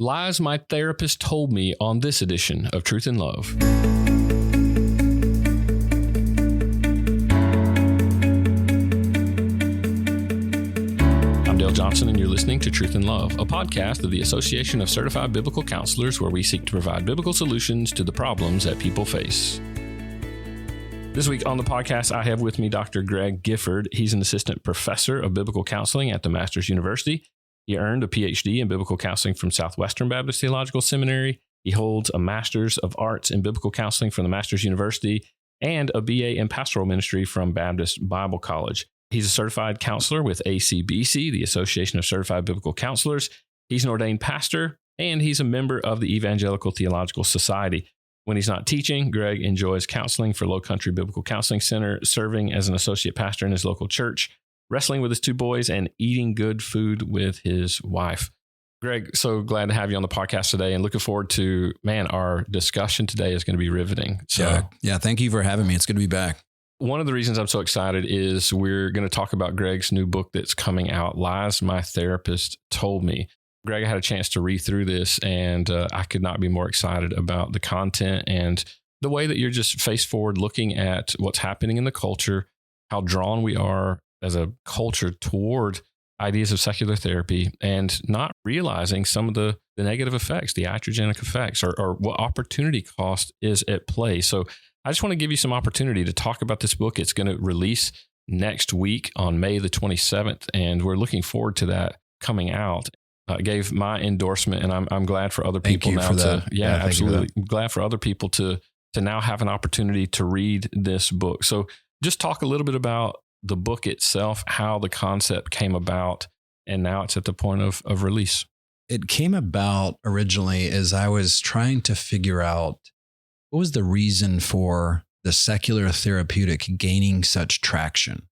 Lies My Therapist Told Me on this edition of Truth and Love. I'm Dale Johnson, and you're listening to Truth and Love, a podcast of the Association of Certified Biblical Counselors, where we seek to provide biblical solutions to the problems that people face. This week on the podcast, I have with me Dr. Greg Gifford. He's an assistant professor of biblical counseling at the Master's University. He earned a PhD in biblical counseling from Southwestern Baptist Theological Seminary. He holds a Master's of Arts in Biblical Counseling from the Master's University and a BA in Pastoral Ministry from Baptist Bible College. He's a certified counselor with ACBC, the Association of Certified Biblical Counselors. He's an ordained pastor, and he's a member of the Evangelical Theological Society. When he's not teaching, Greg enjoys counseling for Low Country Biblical Counseling Center, serving as an associate pastor in his local church, wrestling with his two boys, and eating good food with his wife. Greg, so glad to have you on the podcast today, and looking forward to, our discussion today is going to be riveting. So yeah, thank you for having me. It's good to be back. One of the reasons I'm so excited is we're going to talk about Greg's new book that's coming out, Lies My Therapist Told Me. Greg, I had a chance to read through this, and I could not be more excited about the content and the way that you're just face forward looking at what's happening in the culture, how drawn we are as a culture toward ideas of secular therapy, and not realizing some of the negative effects, the iatrogenic effects, or what opportunity cost is at play. So I just want to give you some opportunity to talk about this book. It's going to release next week on May the 27th, and we're looking forward to that coming out. Gave my endorsement, and I'm glad for other people now to, absolutely. I'm glad for other people to now have an opportunity to read this book. So just talk a little bit about the book itself, how the concept came about, and now it's at the point of release. It came about originally as I was trying to figure out what was the reason for the secular therapeutic gaining such traction.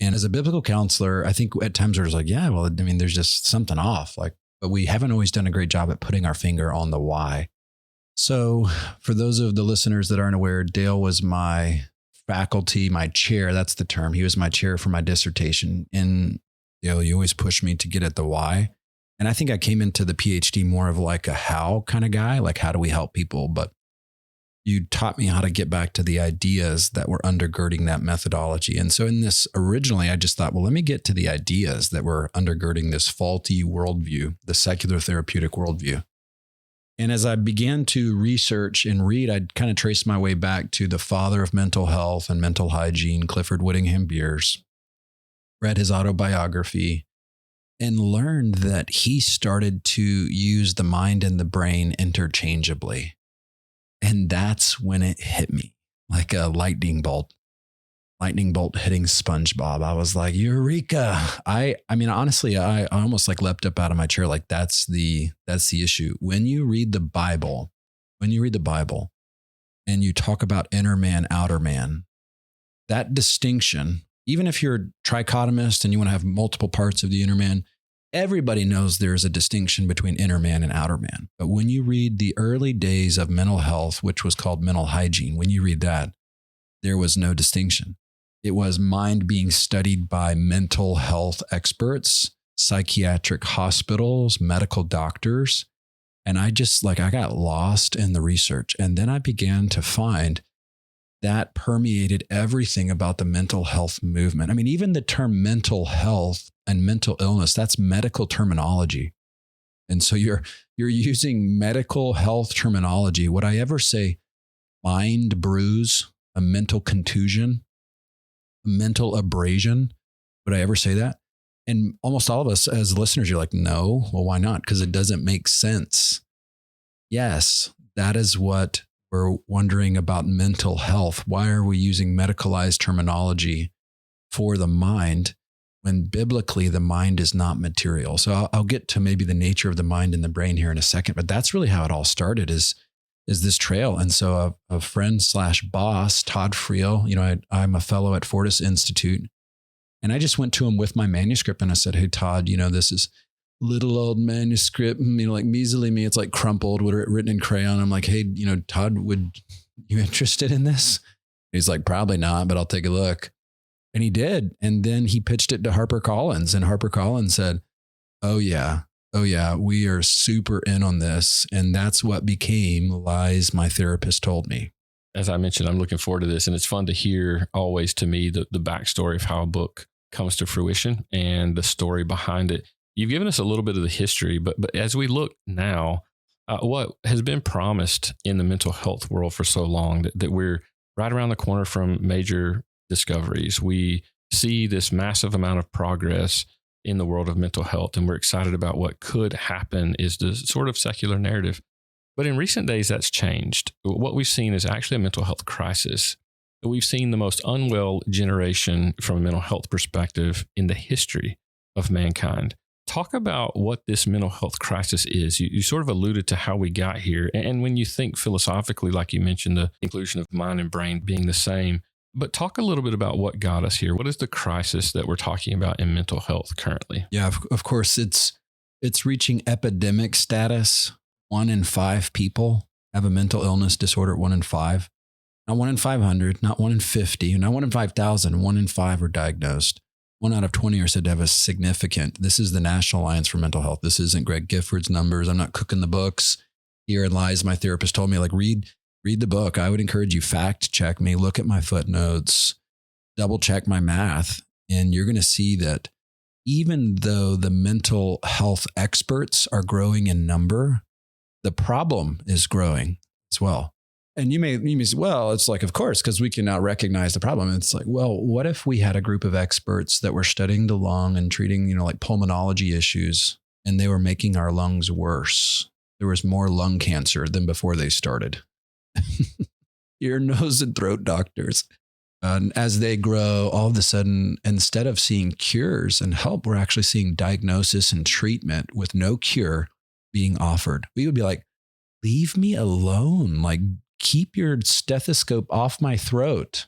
And as a biblical counselor, I think at times there's there's just something off, but we haven't always done a great job at putting our finger on the why. So for those of the listeners that aren't aware, Dale was my faculty, my chair, that's the term. He was my chair for my dissertation. And you always push me to get at the why. And I think I came into the PhD more of like a how kind of guy, like how do we help people? But you taught me how to get back to the ideas that were undergirding that methodology. And so in this, originally, I just thought, well, let me get to the ideas that were undergirding this faulty worldview, the secular therapeutic worldview. And as I began to research and read, I'd kind of traced my way back to the father of mental health and mental hygiene, Clifford Whittingham Beers, read his autobiography, and learned that he started to use the mind and the brain interchangeably. And that's when it hit me like a lightning bolt hitting SpongeBob. I was like, Eureka. Honestly, I almost leapt up out of my chair. Like that's the issue. When you read the Bible and you talk about inner man, outer man, that distinction, even if you're a trichotomist and you want to have multiple parts of the inner man, everybody knows there's a distinction between inner man and outer man. But when you read the early days of mental health, which was called mental hygiene, when you read that, there was no distinction. It was mind being studied by mental health experts, psychiatric hospitals, medical doctors. And I got lost in the research. And then I began to find that permeated everything about the mental health movement. I mean, even the term mental health and mental illness, that's medical terminology. And so you're using medical health terminology. Would I ever say mind bruise, a mental contusion, a mental abrasion? Would I ever say that? And almost all of us as listeners, you're like, no, well, why not? Because it doesn't make sense. Yes, that is what we're wondering about mental health. Why are we using medicalized terminology for the mind when biblically the mind is not material? So I'll get to maybe the nature of the mind and the brain here in a second, but that's really how it all started is this trail. And so a friend / boss, Todd Friel, I'm a fellow at Fortis Institute, and I just went to him with my manuscript and I said, hey, Todd, this is little old manuscript, like measly me, it's like crumpled, written in crayon. I'm like, hey, Todd, would you interested in this? He's like, probably not, but I'll take a look. And he did. And then he pitched it to HarperCollins, and HarperCollins said, oh yeah, Oh, yeah, we are super in on this. And that's what became Lies My Therapist Told Me. As I mentioned, I'm looking forward to this. And it's fun to hear always to me the backstory of how a book comes to fruition and the story behind it. You've given us a little bit of the history, but as we look now, what has been promised in the mental health world for so long that we're right around the corner from major discoveries. We see this massive amount of progress in the world of mental health, and we're excited about what could happen is the sort of secular narrative. But in recent days, that's changed. What we've seen is actually a mental health crisis. We've seen the most unwell generation from a mental health perspective in the history of mankind. Talk about what this mental health crisis is. You sort of alluded to how we got here. And when you think philosophically, like you mentioned, the inclusion of mind and brain being the same, but talk a little bit about what got us here. What is the crisis that we're talking about in mental health currently? Yeah, of course, it's reaching epidemic status. 1 in 5 people have a mental illness disorder, 1 in 5. Not 1 in 500, not 1 in 50, not 1 in 5,000, 1 in 5 are diagnosed. 1 out of 20 are said to have a significant. This is the National Alliance for Mental Health. This isn't Greg Gifford's numbers. I'm not cooking the books. Here in Lies My Therapist Told Me, like read the book. I would encourage you, fact check me, look at my footnotes, double check my math. And you're going to see that even though the mental health experts are growing in number, the problem is growing as well. And you may say, well, it's like, of course, because we can now recognize the problem. It's like, well, what if we had a group of experts that were studying the lung and treating, like pulmonology issues, and they were making our lungs worse? There was more lung cancer than before they started. Ear, nose, and throat doctors. And as they grow, all of a sudden, instead of seeing cures and help, we're actually seeing diagnosis and treatment with no cure being offered. We would be like, leave me alone. Like, keep your stethoscope off my throat.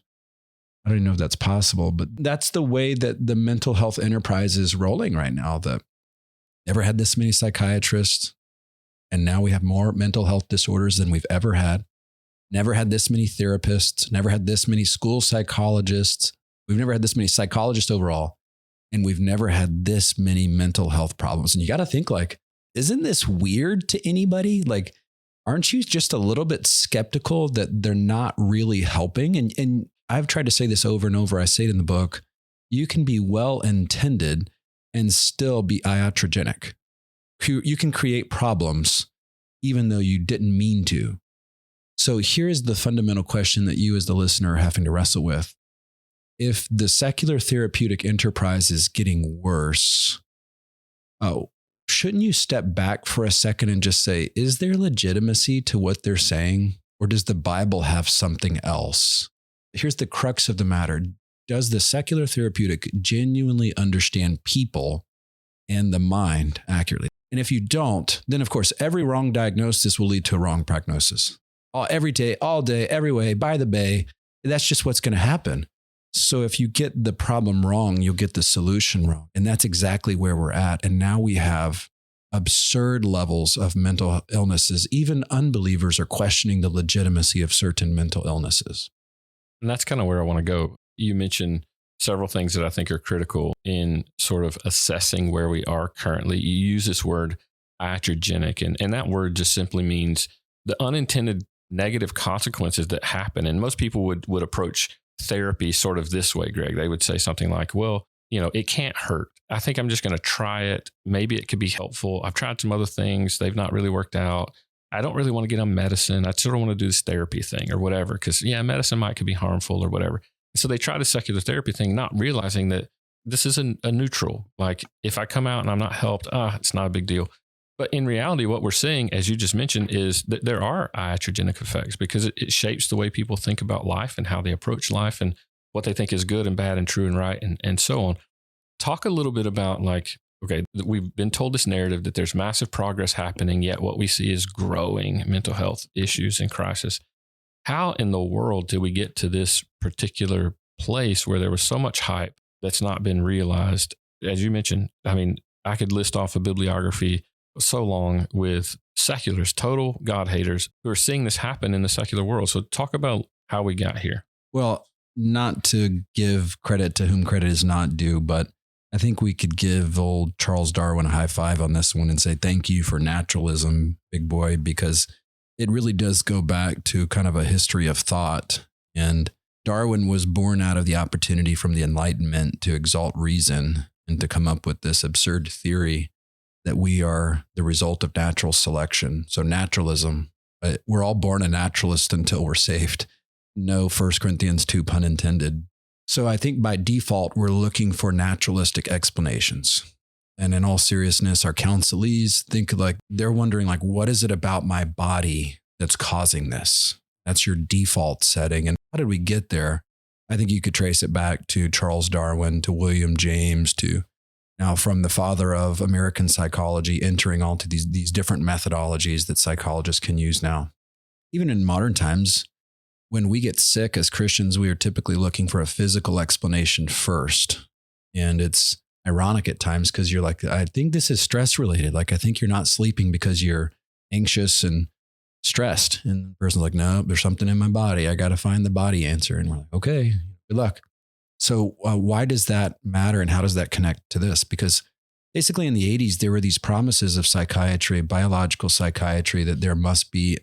I don't even know if that's possible, but that's the way that the mental health enterprise is rolling right now. That never had this many psychiatrists. And now we have more mental health disorders than we've ever had. Never had this many therapists, never had this many school psychologists. We've never had this many psychologists overall. And we've never had this many mental health problems. And you got to think like, isn't this weird to anybody? Like, aren't you just a little bit skeptical that they're not really helping? And I've tried to say this over and over. I say it in the book. You can be well-intended and still be iatrogenic. You can create problems even though you didn't mean to. So here's the fundamental question that you as the listener are having to wrestle with. If the secular therapeutic enterprise is getting worse, shouldn't you step back for a second and just say, is there legitimacy to what they're saying? Or does the Bible have something else? Here's the crux of the matter. Does the secular therapeutic genuinely understand people and the mind accurately? And if you don't, then of course, every wrong diagnosis will lead to a wrong prognosis. Every day, all day, every way, by the bay, that's just what's going to happen. So if you get the problem wrong, you'll get the solution wrong. And that's exactly where we're at. And now we have absurd levels of mental illnesses. Even unbelievers are questioning the legitimacy of certain mental illnesses. And that's kind of where I want to go. You mentioned several things that I think are critical in sort of assessing where we are currently. You use this word iatrogenic, and that word just simply means the unintended negative consequences that happen. And most people would approach therapy sort of this way, Greg. They would say something like, well, it can't hurt. I think I'm just going to try it. Maybe it could be helpful. I've tried some other things. They've not really worked out. I don't really want to get on medicine. I sort of want to do this therapy thing or whatever, because medicine could be harmful or whatever. So they try the secular therapy thing, not realizing that this is a neutral. Like if I come out and I'm not helped, it's not a big deal. But in reality, what we're seeing, as you just mentioned, is that there are iatrogenic effects because it shapes the way people think about life and how they approach life and what they think is good and bad and true and right and so on. Talk a little bit about okay, we've been told this narrative that there's massive progress happening, yet what we see is growing mental health issues and crisis. How in the world did we get to this particular place where there was so much hype that's not been realized? As you mentioned, I could list off a bibliography so long with seculars, total God haters who are seeing this happen in the secular world. So talk about how we got here. Well, not to give credit to whom credit is not due, but I think we could give old Charles Darwin a high five on this one and say thank you for naturalism, big boy, because it really does go back to kind of a history of thought. And Darwin was born out of the opportunity from the Enlightenment to exalt reason and to come up with this absurd theory that we are the result of natural selection. So naturalism, we're all born a naturalist until we're saved. No 1 Corinthians 2 pun intended. So I think by default, we're looking for naturalistic explanations. And in all seriousness, our counselees think like they're wondering like, what is it about my body that's causing this? That's your default setting. And how did we get there? I think you could trace it back to Charles Darwin, to William James, to now from the father of American psychology, entering all to these different methodologies that psychologists can use now. Even in modern times, when we get sick as Christians, we are typically looking for a physical explanation first. And it's ironic at times because you're like, I think this is stress related. Like, I think you're not sleeping because you're anxious and stressed. And the person's like, no, there's something in my body. I got to find the body answer. And we're like, okay, good luck. So why does that matter? And how does that connect to this? Because basically in the 80s, there were these promises of psychiatry, biological psychiatry, that there must be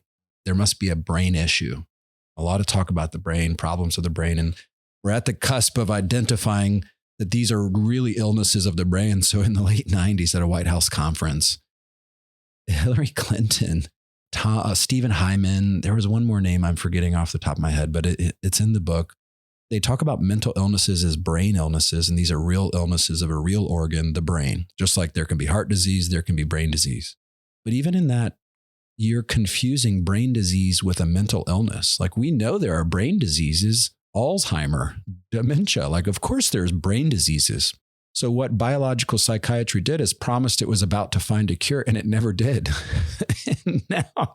a brain issue. A lot of talk about the brain, problems of the brain. And we're at the cusp of identifying that these are really illnesses of the brain. So in the late 90s at a White House conference, Hillary Clinton, Stephen Hyman, there was one more name I'm forgetting off the top of my head, but it's in the book. They talk about mental illnesses as brain illnesses, and these are real illnesses of a real organ, the brain. Just like there can be heart disease, there can be brain disease. But even in that, you're confusing brain disease with a mental illness. Like we know there are brain diseases, Alzheimer, dementia. Like, of course, there's brain diseases. So what biological psychiatry did is promised it was about to find a cure, and it never did. And now,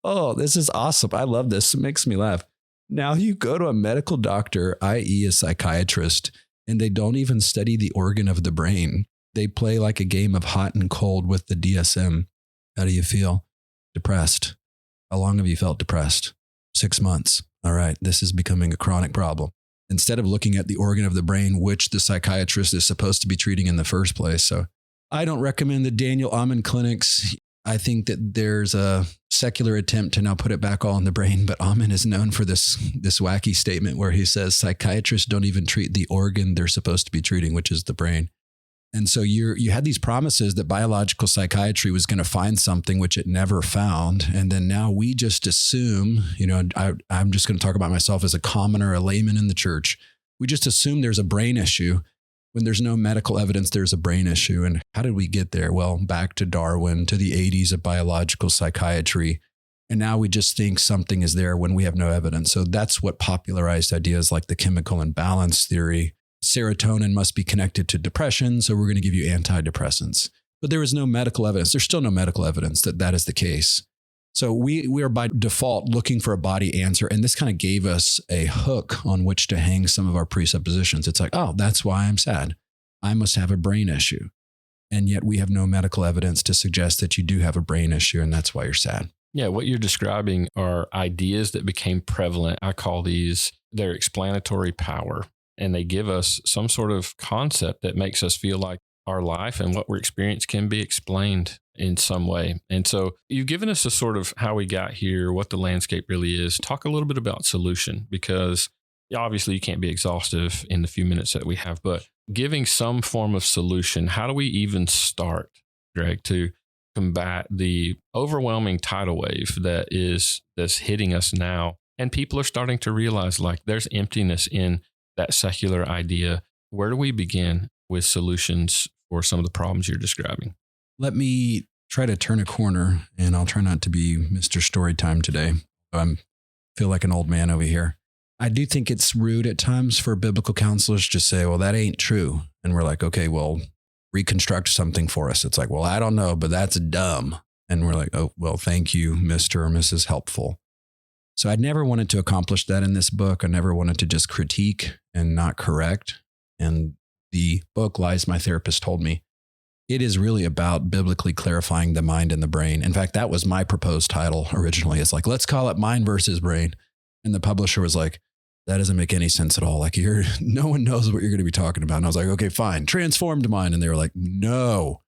oh, this is awesome. I love this. It makes me laugh. Now you go to a medical doctor, i.e. a psychiatrist, and they don't even study the organ of the brain. They play like a game of hot and cold with the DSM. How do you feel? Depressed. How long have you felt depressed? 6 months. All right, this is becoming a chronic problem. Instead of looking at the organ of the brain, which the psychiatrist is supposed to be treating in the first place. So I don't recommend the Daniel Amen clinics. I think that there's a secular attempt to now put it back all in the brain, but Amen is known for this wacky statement where he says psychiatrists don't even treat the organ they're supposed to be treating, which is the brain. And so you had these promises that biological psychiatry was going to find something which it never found. And then now we just assume, I'm just going to talk about myself as a commoner, a layman in the church. We just assume there's a brain issue. When there's no medical evidence, there's a brain issue. And how did we get there? Well, back to Darwin, to the 80s of biological psychiatry. And now we just think something is there when we have no evidence. So that's what popularized ideas like the chemical imbalance theory. Serotonin must be connected to depression, so we're going to give you antidepressants. But there is no medical evidence. There's still no medical evidence that that is the case. So we are by default looking for a body answer, and this kind of gave us a hook on which to hang some of our presuppositions. It's like, oh, that's why I'm sad. I must have a brain issue. And yet we have no medical evidence to suggest that you do have a brain issue, and that's why you're sad. Yeah, what you're describing are ideas that became prevalent. I call these their explanatory power. And they give us some sort of concept that makes us feel like our life and what we're experiencing can be explained in some way. And so you've given us a sort of how we got here, what the landscape really is. Talk a little bit about solution, because obviously you can't be exhaustive in the few minutes that we have, but giving some form of solution, how do we even start, Greg, to combat the overwhelming tidal wave that's hitting us now? And people are starting to realize like there's emptiness in that secular idea. Where do we begin with solutions for some of the problems you're describing? Let me try to turn a corner, and I'll try not to be Mr. Storytime today. I feel like an old man over here. I do think it's rude at times for biblical counselors to say, well, that ain't true. And we're like, okay, well, reconstruct something for us. It's like, well, I don't know, but that's dumb. And we're like, oh, well, thank you, Mr. or Mrs. Helpful. So I never wanted to accomplish that in this book. I never wanted to just critique and not correct. And the book, Lies My Therapist Told Me, it is really about biblically clarifying the mind and the brain. In fact, that was my proposed title originally. It's like, let's call it Mind versus Brain. And the publisher was like, that doesn't make any sense at all. Like no one knows what you're going to be talking about. And I was like, okay, fine. Transformed mind. And they were like, no,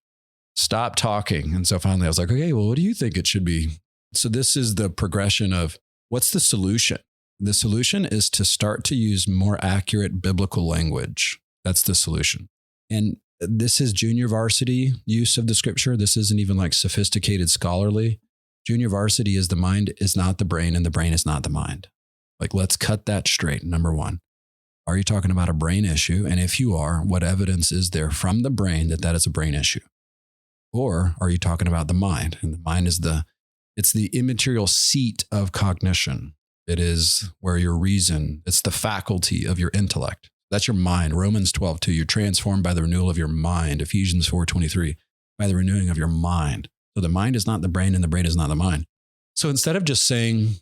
stop talking. And so finally I was like, okay, well, what do you think it should be? So this is the progression of what's the solution? The solution is to start to use more accurate biblical language. That's the solution. And this is junior varsity use of the scripture. This isn't even like sophisticated scholarly. Junior varsity is the mind is not the brain and the brain is not the mind. Like, let's cut that straight. Number one, are you talking about a brain issue? And if you are, what evidence is there from the brain that that is a brain issue? Or are you talking about the mind? And the mind is it's the immaterial seat of cognition. It is where your reason, it's the faculty of your intellect. That's your mind. Romans 12:2, you're transformed by the renewal of your mind. Ephesians 4:23, by the renewing of your mind. So the mind is not the brain and the brain is not the mind. So instead of just saying,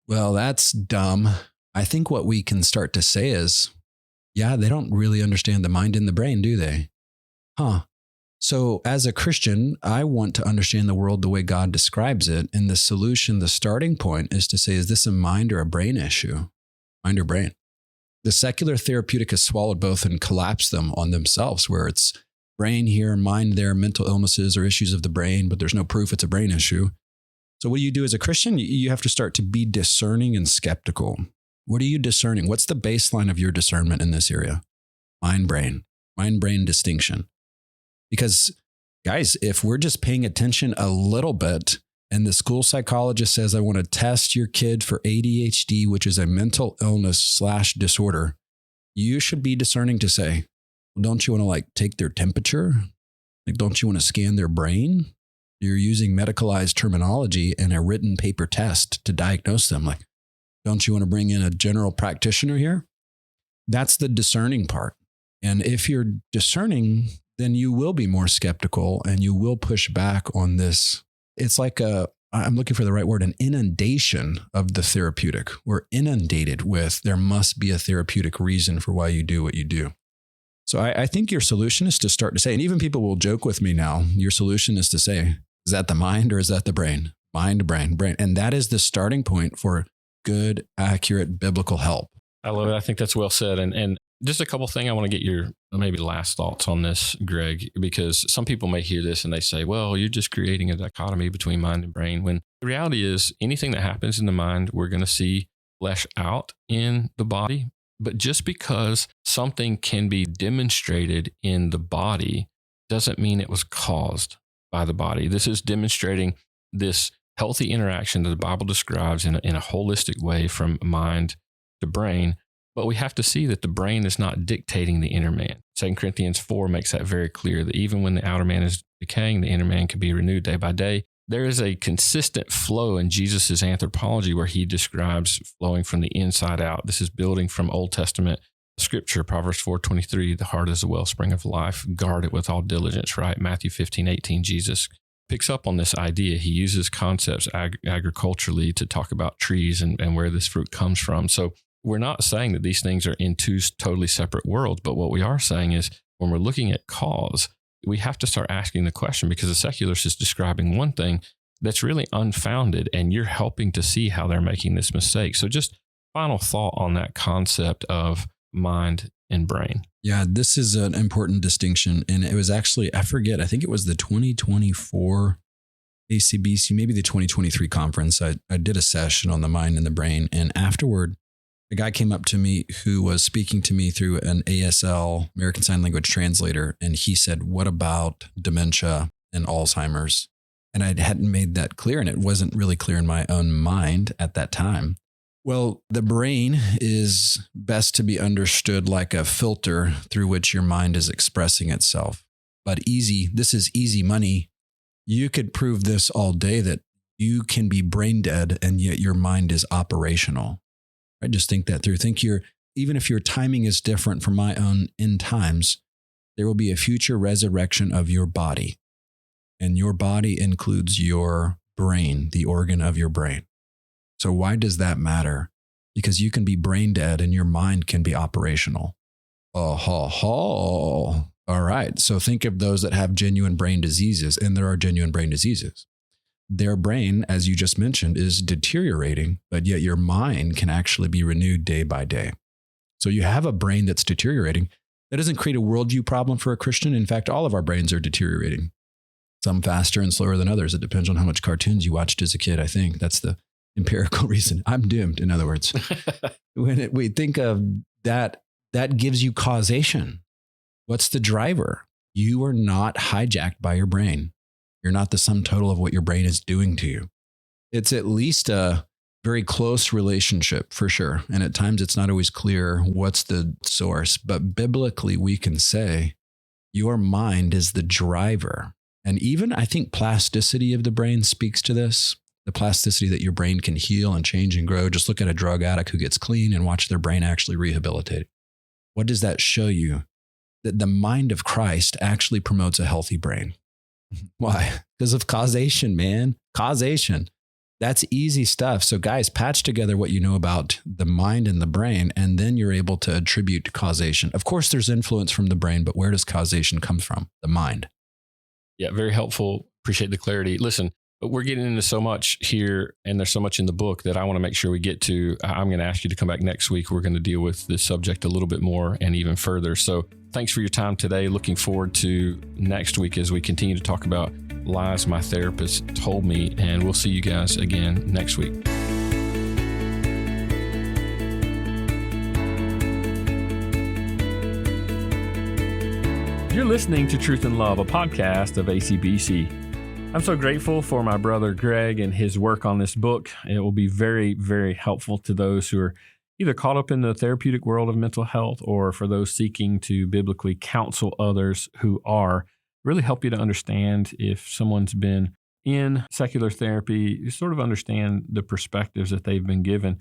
well, that's dumb, I think what we can start to say is, yeah, they don't really understand the mind and the brain, do they? So as a Christian, I want to understand the world the way God describes it. And the solution, the starting point is to say, is this a mind or a brain issue? Mind or brain? The secular therapeutic has swallowed both and collapsed them on themselves, where it's brain here, mind there, mental illnesses or issues of the brain, but there's no proof it's a brain issue. So what do you do as a Christian? You have to start to be discerning and skeptical. What are you discerning? What's the baseline of your discernment in this area? Mind-brain distinction. Because guys, if we're just paying attention a little bit and the school psychologist says, I want to test your kid for ADHD, which is a mental illness / disorder, you should be discerning to say, well, don't you want to like take their temperature? Like, don't you want to scan their brain? You're using medicalized terminology and a written paper test to diagnose them. Like, don't you want to bring in a general practitioner here? That's the discerning part. And if you're discerning, then you will be more skeptical and you will push back on this. It's like I'm looking for the right word, an inundation of the therapeutic. We're inundated with, there must be a therapeutic reason for why you do what you do. So I think your solution is to start to say, and even people will joke with me now, your solution is to say, is that the mind or is that the brain? Mind, brain. And that is the starting point for good, accurate biblical help. I love it. I think that's well said. And just a couple of things I want to get your maybe last thoughts on this, Greg, because some people may hear this and they say, well, you're just creating a dichotomy between mind and brain. When the reality is anything that happens in the mind, we're going to see flesh out in the body. But just because something can be demonstrated in the body doesn't mean it was caused by the body. This is demonstrating this healthy interaction that the Bible describes in a holistic way from mind to brain. But we have to see that the brain is not dictating the inner man. 2 Corinthians 4 makes that very clear, that even when the outer man is decaying, the inner man can be renewed day by day. There is a consistent flow in Jesus' anthropology where he describes flowing from the inside out. This is building from Old Testament scripture, Proverbs 4:23, the heart is a wellspring of life, guard it with all diligence, right? Matthew 15:18, Jesus picks up on this idea. He uses concepts agriculturally to talk about trees and where this fruit comes from. So we're not saying that these things are in two totally separate worlds, but what we are saying is when we're looking at cause, we have to start asking the question, because the secularist is describing one thing that's really unfounded, and you're helping to see how they're making this mistake. So just final thought on that concept of mind and brain. Yeah, this is an important distinction. And it was actually, I forget, I think it was the 2024 ACBC, maybe the 2023 conference. I did a session on the mind and the brain. And afterward, a guy came up to me who was speaking to me through an ASL, American Sign Language translator. And he said, what about dementia and Alzheimer's? And I hadn't made that clear, and it wasn't really clear in my own mind at that time. Well, the brain is best to be understood like a filter through which your mind is expressing itself. But this is easy money. You could prove this all day, that you can be brain dead and yet your mind is operational. I just think that through. Even if your timing is different from my own end times, there will be a future resurrection of your body. And your body includes your brain, the organ of your brain. So why does that matter? Because you can be brain dead and your mind can be operational. All right. So think of those that have genuine brain diseases, and there are genuine brain diseases. Their brain, as you just mentioned, is deteriorating, but yet your mind can actually be renewed day by day. So you have a brain that's deteriorating. That doesn't create a worldview problem for a Christian. In fact, all of our brains are deteriorating. Some faster and slower than others. It depends on how much cartoons you watched as a kid, I think. That's the empirical reason. I'm doomed, in other words. When we think of that, that gives you causation. What's the driver? You are not hijacked by your brain. You're not the sum total of what your brain is doing to you. It's at least a very close relationship for sure. And at times it's not always clear what's the source, but biblically we can say your mind is the driver. And even I think plasticity of the brain speaks to this, the plasticity that your brain can heal and change and grow. Just look at a drug addict who gets clean and watch their brain actually rehabilitate. What does that show you? That the mind of Christ actually promotes a healthy brain. Why? Because of causation, man. Causation. That's easy stuff. So guys, patch together what you know about the mind and the brain, and then you're able to attribute causation. Of course, there's influence from the brain, but where does causation come from? The mind. Yeah, very helpful. Appreciate the clarity. Listen, we're getting into so much here, and there's so much in the book that I want to make sure we get to. I'm going to ask you to come back next week. We're going to deal with this subject a little bit more and even further. So thanks for your time today. Looking forward to next week as we continue to talk about lies my therapist told me, and we'll see you guys again next week. You're listening to Truth and Love, a podcast of ACBC. I'm so grateful for my brother Greg and his work on this book. It will be very, very helpful to those who are either caught up in the therapeutic world of mental health or for those seeking to biblically counsel others who are. Really help you to understand if someone's been in secular therapy, you sort of understand the perspectives that they've been given.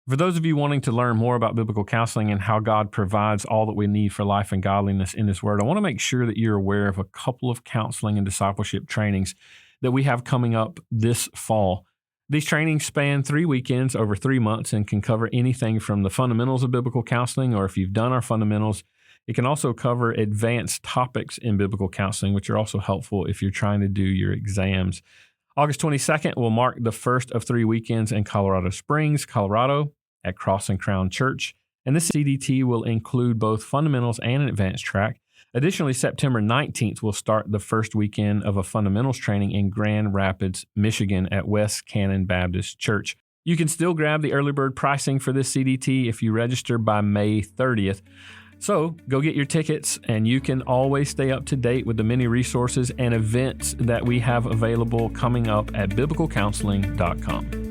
For those of you wanting to learn more about biblical counseling and how God provides all that we need for life and godliness in His Word, I want to make sure that you're aware of a couple of counseling and discipleship trainings that we have coming up this fall. These trainings span 3 weekends over 3 months and can cover anything from the fundamentals of biblical counseling, or if you've done our fundamentals, it can also cover advanced topics in biblical counseling, which are also helpful if you're trying to do your exams. August 22nd will mark the first of 3 weekends in Colorado Springs, Colorado, at Cross and Crown Church. And this CDT will include both fundamentals and an advanced track. Additionally, September 19th will start the first weekend of a fundamentals training in Grand Rapids, Michigan at West Cannon Baptist Church. You can still grab the early bird pricing for this CDT if you register by May 30th. So go get your tickets, and you can always stay up to date with the many resources and events that we have available coming up at biblicalcounseling.com.